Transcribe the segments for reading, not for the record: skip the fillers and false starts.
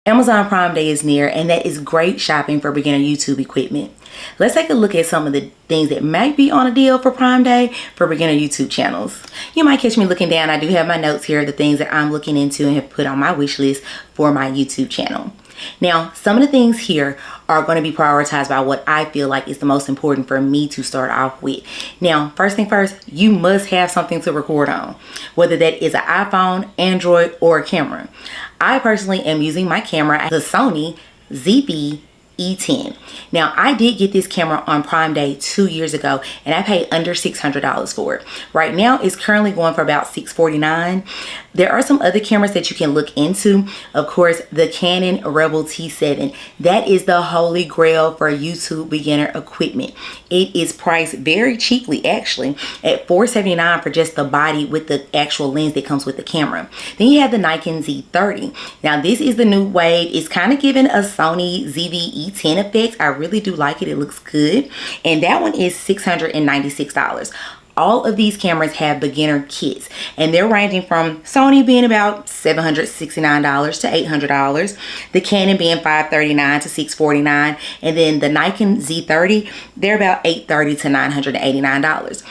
Amazon Prime Day is near, and that is great shopping for beginner YouTube equipment. Let's take a look at some of the things that might be on a deal for Prime Day for beginner YouTube channels. You might catch me looking down. I do have my notes here of the things that I'm looking into and have put on my wish list for my YouTube channel. Now, some of the things here are going to be prioritized by what I feel like is the most important for me to start off with. Now, first thing first, you must have something to record on, whether that is an iPhone, Android, or a camera. I personally am using my camera, the Sony ZV-E10. Now, I did get this camera on Prime Day 2 years ago, and I paid under $600 for it. Right now, it's currently going for about $649. There are some other cameras that you can look into. Of course, the Canon Rebel T7. That is the holy grail for YouTube beginner equipment. It is priced very cheaply, actually, at $479 for just the body with the actual lens that comes with the camera. Then you have the Nikon Z30. Now, this is the new wave. It's kind of giving a Sony ZV-E10 effect. I really do like it. It looks good. And that one is $696. All of these cameras have beginner kits, and they're ranging from Sony being about $769 to $800, the Canon being $539 to $649, and then the Nikon Z30, they're about $830 to $989.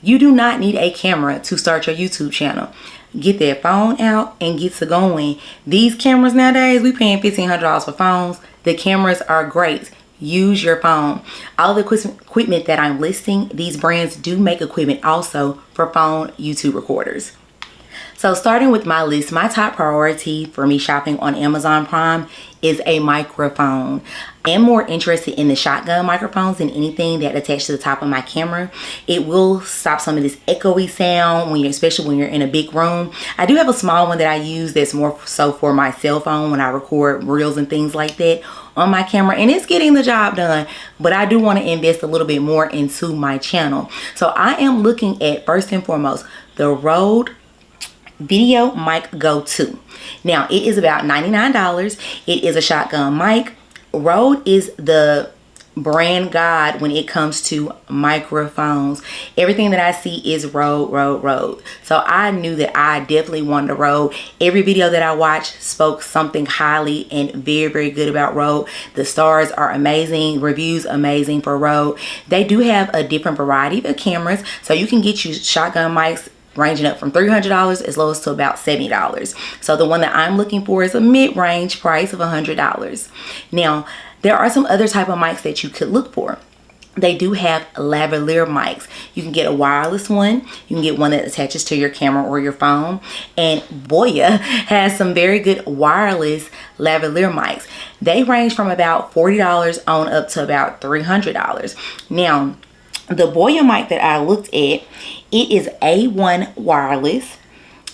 You do not need a camera to start your YouTube channel. Get that phone out and get to going. These cameras nowadays, we paying $1,500 for phones. The cameras are great. Use your phone. All the equipment that I'm listing, these brands do make equipment also for phone YouTube recorders. So starting with my list, my top priority for me shopping on Amazon Prime is a microphone. I am more interested in the shotgun microphones than anything that attached to the top of my camera. It will stop some of this echoey sound when especially when you're in a big room. I do have a small one that I use that's more so for my cell phone when I record reels and things like that on my camera, and it's getting the job done, but I do want to invest a little bit more into my channel. So I am looking at, first and foremost, the RØDE VideoMic Go 2. Now, it is about $99. It is a shotgun mic. RØDE is the brand god when it comes to microphones. Everything that I see is RØDE. So I knew that I definitely wanted a RØDE. Every video that I watched spoke something highly and very good about RØDE. The stars are amazing, reviews amazing for RØDE. They do have a different variety of cameras, so you can get you shotgun mics ranging up from $300 as low as to about $70. So the one that I'm looking for is a mid-range price of $100. Now, there are some other type of mics that you could look for. They do have lavalier mics. You can get a wireless one. You can get one that attaches to your camera or your phone. And BOYA has some very good wireless lavalier mics. They range from about $40 on up to about $300. Now, the BOYA mic that I looked at, it is A1 wireless.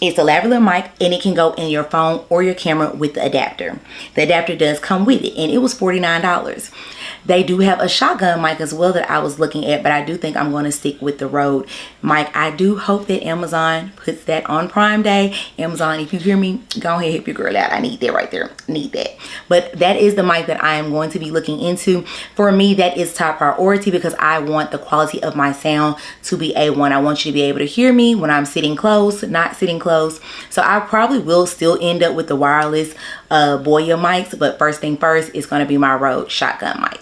It's a lavalier mic, and it can go in your phone or your camera with the adapter. The adapter does come with it, and it was $49. They do have a shotgun mic as well that I was looking at, but I do think I'm going to stick with the RØDE mic. I do hope that Amazon puts that on Prime Day. Amazon, if you hear me, go ahead, help your girl out. I need that right there. I need that. But that is the mic that I am going to be looking into. For me, that is top priority because I want the quality of my sound to be A1. I want you to be able to hear me when I'm sitting close, not sitting close. So I probably will still end up with the wireless BOYA mics, but first thing first is going to be my RØDE shotgun mic.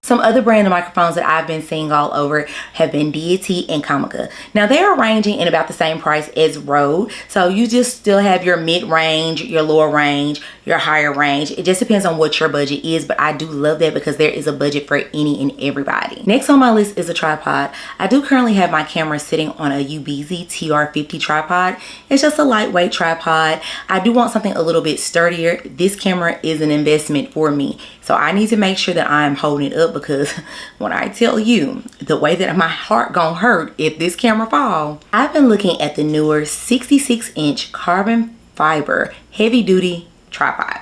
Some other brand of microphones that I've been seeing all over have been Deity and Comica. Now, they are ranging in about the same price as RØDE. So you just still have your mid-range, your lower range, your higher range. It just depends on what your budget is, but I do love that because there is a budget for any and everybody. Next on my list is a tripod. I do currently have my camera sitting on a UBeesize TR50 tripod. It's just a lightweight tripod. I do want something a little bit sturdier. This camera is an investment for me. So I need to make sure that I'm holding it up because when I tell you the way that my heart gonna hurt if this camera fall. I've been looking at the Neewer 66-inch carbon fiber heavy duty tripod.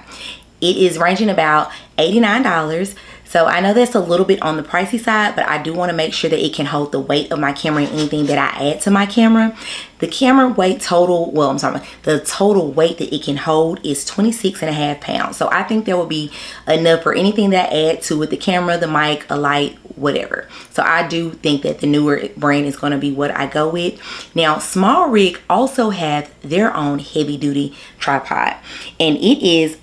It is ranging about $89. So I know that's a little bit on the pricey side, but I do want to make sure that it can hold the weight of my camera and anything that I add to my camera. The camera weight total, well, I'm sorry, the total weight that it can hold is 26.5 pounds. So I think that will be enough for anything that I add to with the camera, the mic, a light, whatever. So I do think that the Neewer brand is going to be what I go with. Now SmallRig also have their own heavy duty tripod, and it is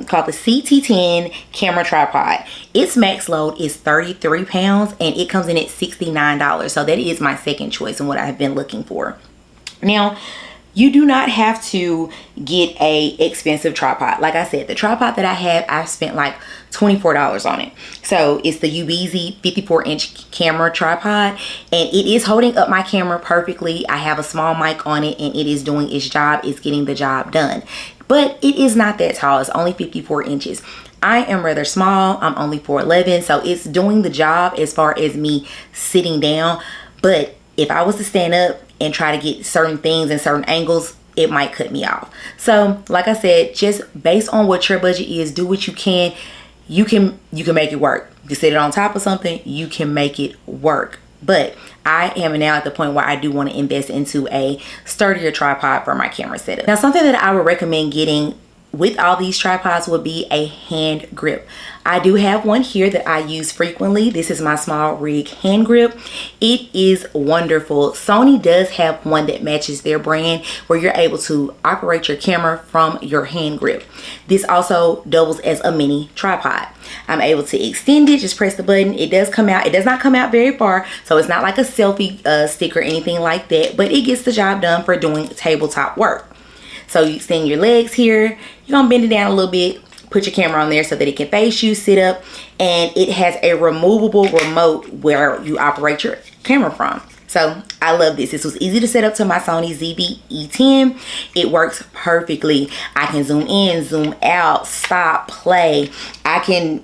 called the CT10 camera tripod. Its max load is 33 pounds and it comes in at $69. So that is my second choice and what I have been looking for. Now, you do not have to get a expensive tripod. Like I said, the tripod that I have, I've spent like $24 on it. So it's the UBeesize 54-inch camera tripod, and it is holding up my camera perfectly. I have a small mic on it and it is doing its job. It's getting the job done. But it is not that tall. It's only 54 inches. I am rather small. I'm only 4'11", so it's doing the job as far as me sitting down. But if I was to stand up and try to get certain things and certain angles, it might cut me off. So like I said, just based on what your budget is, do what you can. You can make it work. You sit it on top of something, you can make it work. But I am now at the point where I do want to invest into a sturdier tripod for my camera setup. Now, something that I would recommend getting with all these tripods would be a hand grip. I do have one here that I use frequently. This is my SmallRig hand grip. It is wonderful. Sony does have one that matches their brand where you're able to operate your camera from your hand grip. This also doubles as a mini tripod. I'm able to extend it, just press the button. It does come out. It does not come out very far, so it's not like a selfie stick or anything like that, but it gets the job done for doing tabletop work. So you extend your legs here, you're gonna bend it down a little bit, put your camera on there so that it can face you, sit up, and it has a removable remote where you operate your camera from. So I love this. This was easy to set up to my Sony ZV-E10. It works perfectly. I can zoom in, zoom out, stop, play. I can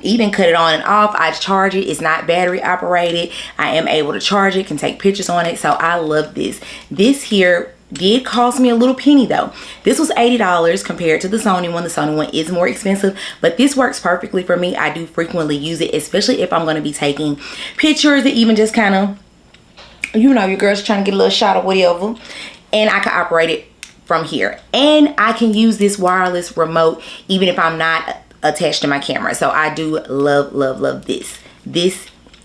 even cut it on and off. I charge it. It's not battery operated. I am able to charge it, can take pictures on it. So I love this. This here did cost me a little penny though. This was $80 compared to the Sony one. The Sony one is more expensive, but this works perfectly for me. I do frequently use it, especially if I'm going to be taking pictures or even just kind of, you know, your girl's trying to get a little shot of whatever, and I can operate it from here. And I can use this wireless remote even if I'm not attached to my camera. So I do love this.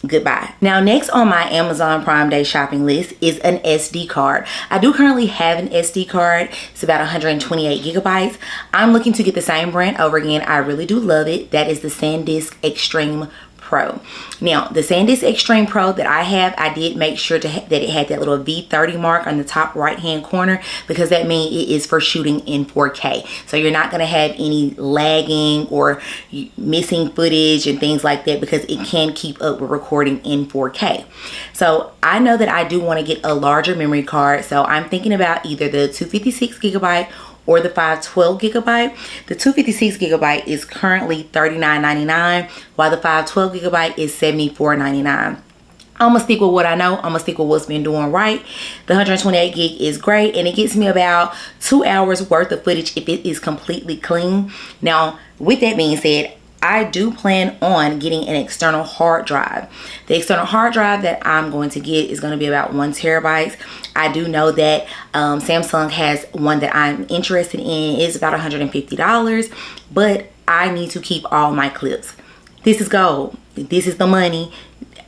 Goodbye. Now, next on my Amazon Prime Day shopping list is an SD card. I do currently have an SD card. It's about 128 gigabytes. I'm looking to get the same brand over again. I really do love it. That is the SanDisk Extreme Pro. Now, the SanDisk Extreme Pro that I have, I did make sure that it had that little V30 mark on the top right hand corner, because that means it is for shooting in 4K. So you're not going to have any lagging or missing footage and things like that, because it can keep up with recording in 4K. So I know that I do want to get a larger memory card. So I'm thinking about either the 256 gigabyte or the 512 gigabyte. The 256 gigabyte is currently $39.99, while the 512 gigabyte is $74.99. I'm gonna stick with what I know. I'm gonna stick with what's been doing right. The 128 gig is great, and it gets me about 2 hours worth of footage if it is completely clean. Now, with that being said, I do plan on getting an external hard drive. The external hard drive that I'm going to get is going to be about 1 terabyte. I do know that Samsung has one that I'm interested in. It's about $150, but I need to keep all my clips. This is gold. This is the money.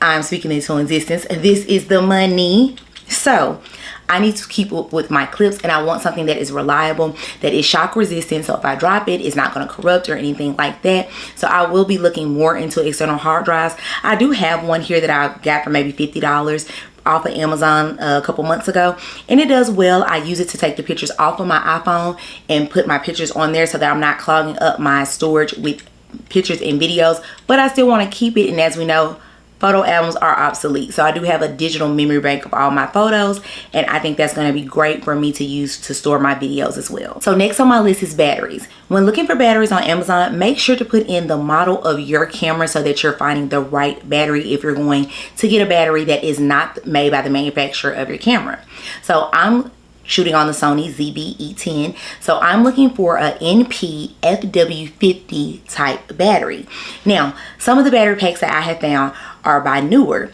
I'm speaking into existence. This is the money. So I need to keep up with my clips, and I want something that is reliable, that is shock resistant. So if I drop it, it's not going to corrupt or anything like that. So I will be looking more into external hard drives. I do have one here that I got for maybe $50 off of Amazon a couple months ago, and it does well. I use it to take the pictures off of my iPhone and put my pictures on there so that I'm not clogging up my storage with pictures and videos, but I still want to keep it. And as we know, photo albums are obsolete. So I do have a digital memory bank of all my photos, and I think that's going to be great for me to use to store my videos as well. So next on my list is batteries. When looking for batteries on Amazon, make sure to put in the model of your camera so that you're finding the right battery if you're going to get a battery that is not made by the manufacturer of your camera. So I'm shooting on the Sony ZV-E10, so I'm looking for a NP FW50 type battery. Now, some of the battery packs that I have found are by Neewer.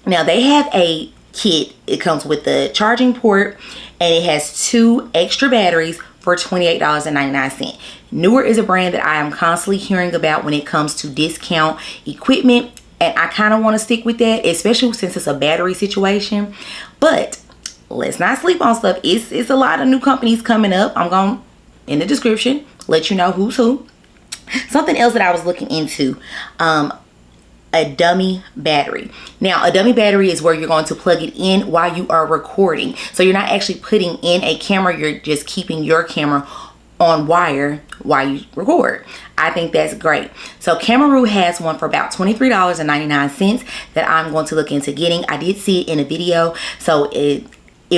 Now, they have a kit. It comes with the charging port, and it has 2 extra batteries for $28.99. Neewer is a brand that I am constantly hearing about when it comes to discount equipment and I kind of want to stick with that, especially since it's a battery situation. But let's not sleep on stuff. It's a lot of new companies coming up. I'm going in the description let you know who's who. Something else that I was looking into, a dummy battery. Now, a dummy battery is where you're going to plug it in while you are recording. So you're not actually putting in a camera, you're just keeping your camera on wire while you record. I think that's great. So Kimaru has one for about $23.99 that I'm going to look into getting. I did see it in a video, so it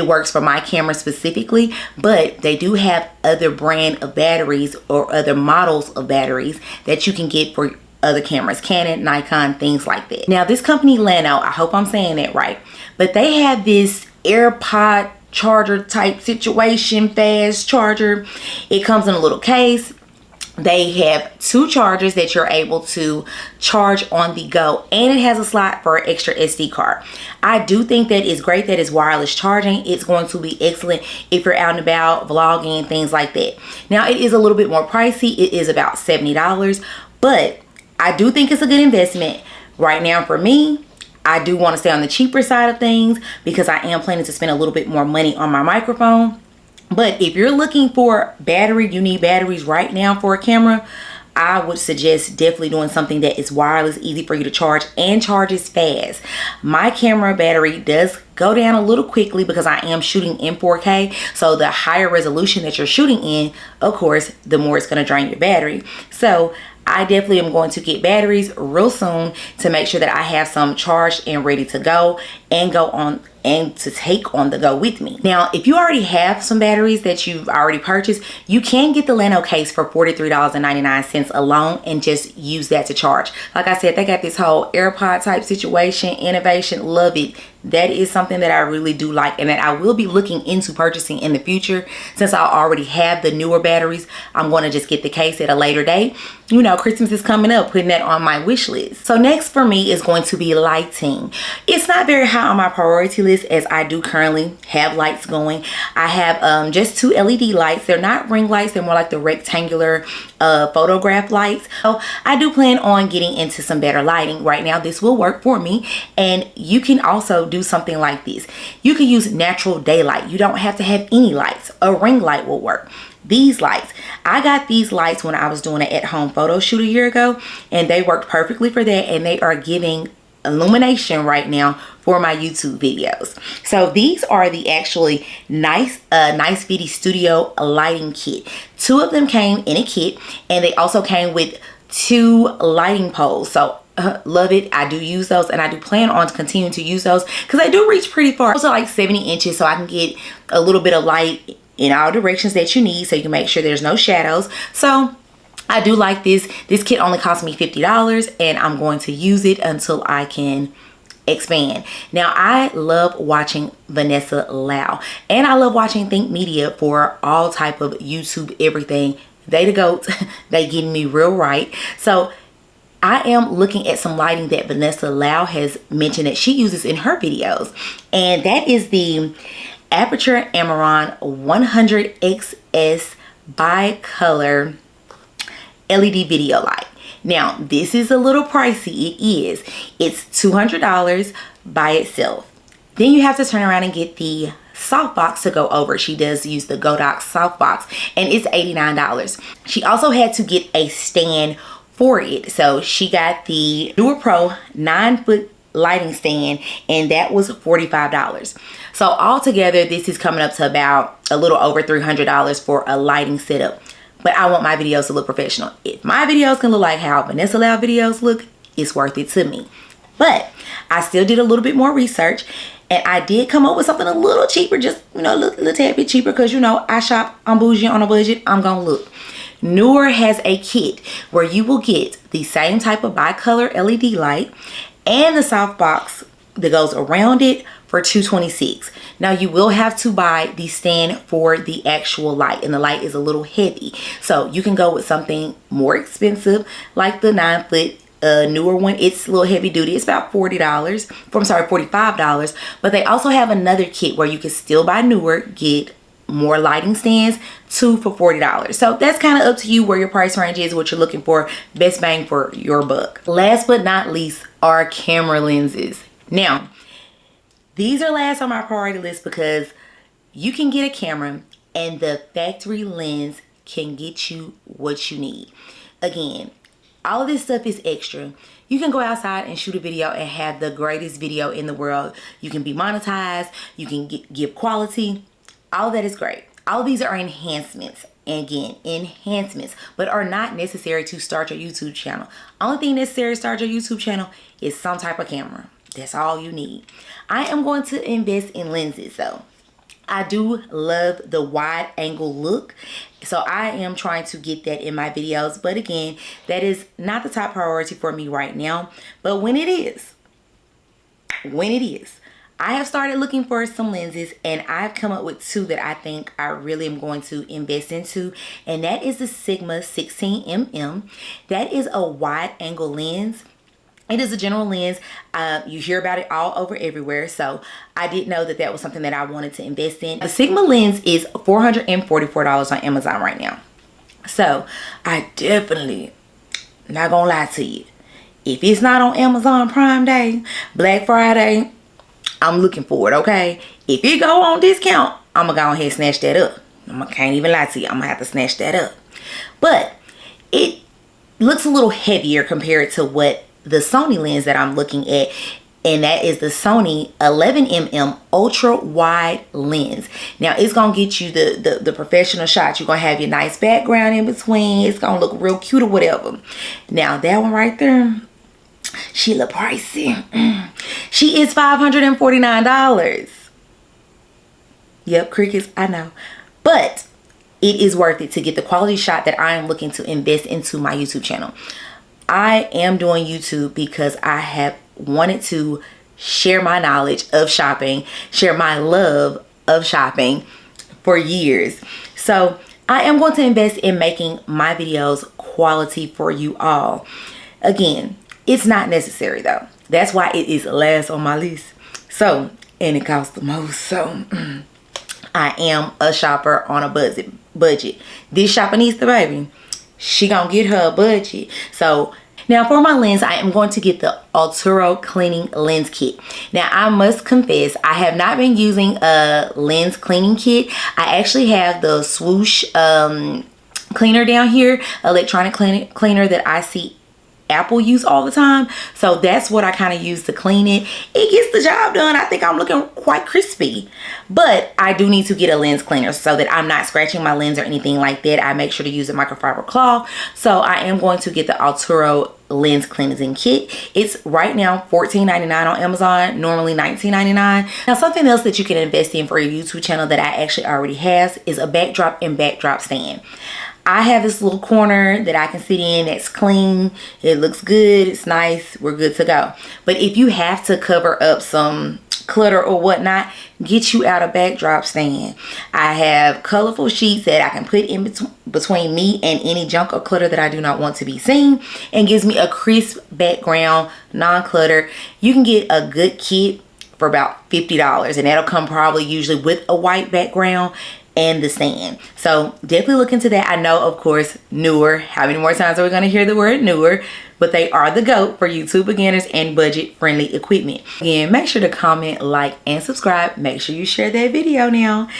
works for my camera specifically, but they do have other brand of batteries or other models of batteries that you can get for other cameras, Canon, Nikon, things like that. Now this company llano, I hope I'm saying that right, but they have this AirPod charger type situation, fast charger. It comes in a little case. They have 2 chargers that you're able to charge on the go, and it has a slot for an extra SD card. I do think that it's great that it's wireless charging. It's going to be excellent if you're out and about vlogging, things like that. Now it is a little bit more pricey. It is about $70, but I do think it's a good investment. Right now for me, I do want to stay on the cheaper side of things because I am planning to spend a little bit more money on my microphone. But if you're looking for battery, you need batteries right now for a camera, I would suggest definitely doing something that is wireless, easy for you to charge, and charges fast. My camera battery does go down a little quickly because I am shooting in 4K. So the higher resolution that you're shooting in, of course, the more it's going to drain your battery. So I definitely am going to get batteries real soon to make sure that I have some charged and ready to go and go on and to take on the go with me. Now, if you already have some batteries that you've already purchased, you can get the llano case for $43.99 alone and just use that to charge. Like I said, they got this whole AirPod type situation, innovation, love it. That is something that I really do like and that I will be looking into purchasing in the future. Since I already have the newer batteries, I'm going to just get the case at a later date. You know, Christmas is coming up, putting that on my wish list. So next for me is going to be lighting. It's not very high on my priority list as I do currently have lights going. I have just 2 LED lights. They're not ring lights. They're more like the rectangular photograph lights. So I do plan on getting into some better lighting. Right now, this will work for me. And you can also do something like this. You can use natural daylight. You don't have to have any lights. A ring light will work. These lights, I got these lights when I was doing an at-home photo shoot a year ago, and they worked perfectly for that, and they are giving illumination right now for my YouTube videos. So these are the actually nice Video Studio lighting kit. 2 of them came in a kit, and they also came with 2 lighting poles. So love it. I do use those, and I do plan on continuing to use those because they do reach pretty far. Also like 70 inches, so I can get a little bit of light in all directions that you need, so you can make sure there's no shadows. So I do like this. This kit only cost me $50, and I'm going to use it until I can expand. Now, I love watching Vanessa Lau, and I love watching Think Media for all type of YouTube everything. They the goats. They getting me real right. So I am looking at some lighting that Vanessa Lau has mentioned that she uses in her videos, and that is the Aperture Amaran 100XS bicolor LED video light. Now, this is a little pricey. It is. It's $200 by itself. Then you have to turn around and get the softbox to go over. She does use the Godox softbox, and it's $89. She also had to get a stand for it. So she got the Neewer Pro 9-foot lighting stand, and that was $45. So altogether, this is coming up to about a little over $300 for a lighting setup. But I want my videos to look professional. If my videos can look like how Vanessa Lau videos look, it's worth it to me. But I still did a little bit more research, and I did come up with something a little cheaper, just, you know, a little tad bit cheaper, because, you know, I shop, I'm bougie, on a budget, I'm gonna look. Neewer has a kit where you will get the same type of bicolor LED light and the softbox that goes around it for $226. Now, you will have to buy the stand for the actual light, and the light is a little heavy. So you can go with something more expensive like the 9-foot Neewer one. It's a little heavy duty. It's about $45. But they also have another kit where you can still buy Neewer, get more lighting stands, 2 for $40. So that's kind of up to you where your price range is, what you're looking for, best bang for your buck. Last but not least are camera lenses. Now, these are last on my priority list because you can get a camera and the factory lens can get you what you need. Again, all of this stuff is extra. You can go outside and shoot a video and have the greatest video in the world. You can be monetized. You can give quality. All of that is great. All of these are enhancements. And again, enhancements, but are not necessary to start your YouTube channel. Only thing necessary to start your YouTube channel is some type of camera. That's all you need. I am going to invest in lenses though. I do love the wide angle look. So I am trying to get that in my videos. But again, that is not the top priority for me right now. But when it is, I have started looking for some lenses and I've come up with 2 that I think I really am going to invest into. And that is the Sigma 16mm. That is a wide angle lens. It is a general lens. You hear about it all over everywhere. So I did know that that was something that I wanted to invest in. The Sigma lens is $444 on Amazon right now. So I definitely, not gonna lie to you, if it's not on Amazon Prime Day, Black Friday, I'm looking for it, okay? If it go on discount, I'm gonna go ahead and snatch that up. I can't even lie to you, I'm gonna have to snatch that up. But it looks a little heavier compared to what the Sony lens that I'm looking at, and that is the Sony 11mm ultra wide lens. Now it's gonna get you the professional shots. You're gonna have your nice background in between. It's gonna look real cute or whatever. Now that one right there, she look pricey. She is $549. Yep, crickets, I know, but it is worth it to get the quality shot that I am looking to invest into my YouTube channel. I am doing YouTube because I have wanted to share my knowledge of shopping, share my love of shopping for years. So I am going to invest in making my videos quality for you all. Again, it's not necessary though. That's why it is last on my list. So, and it costs the most. So I am a shopper on a budget. This shopper needs the baby. She gonna get her a budget. So now for my lens, I am going to get the Alturo cleaning lens kit. Now I must confess, I have not been using a lens cleaning kit. I actually have the swoosh cleaner down here, electronic cleaner that I see Apple use all the time. So that's what I kind of use to clean it. It gets the job done. I think I'm looking quite crispy, but I do need to get a lens cleaner so that I'm not scratching my lens or anything like that. I make sure to use a microfiber cloth. So I am going to get the Alturo lens cleansing kit. It's right now $14.99 on Amazon, normally $19.99. Now something else that you can invest in for your YouTube channel that I actually already have is a backdrop and backdrop stand. I have this little corner that I can sit in that's clean. It looks good. It's nice. We're good to go. But if you have to cover up some clutter or whatnot, get you out a backdrop stand. I have colorful sheets that I can put in between me and any junk or clutter that I do not want to be seen, and gives me a crisp background, non-clutter. You can get a good kit for about $50, and that'll come probably usually with a white background and the stand. So definitely look into that. I know, of course, Neewer. How many more times are we going to hear the word Neewer? But they are the GOAT for YouTube beginners and budget friendly equipment. Again, make sure to comment, like, and subscribe. Make sure you share that video now.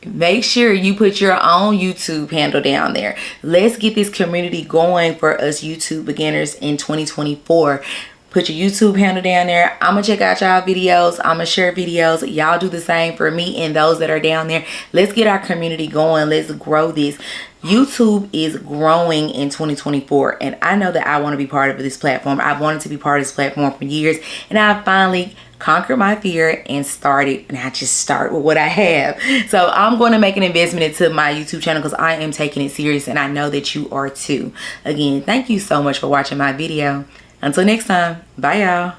Make sure you put your own YouTube handle down there. Let's get this community going for us YouTube beginners in 2024. Put your YouTube handle down there. I'm gonna check out y'all videos. I'm gonna share videos. Y'all do the same for me and those that are down there. Let's get our community going. Let's grow this. YouTube is growing in 2024, and I know that I want to be part of this platform. I've wanted to be part of this platform for years, and I finally conquered my fear and started, and I just start with what I have. So I'm going to make an investment into my YouTube channel because I am taking it serious, and I know that you are too. Again, thank you so much for watching my video. Until next time, bye y'all.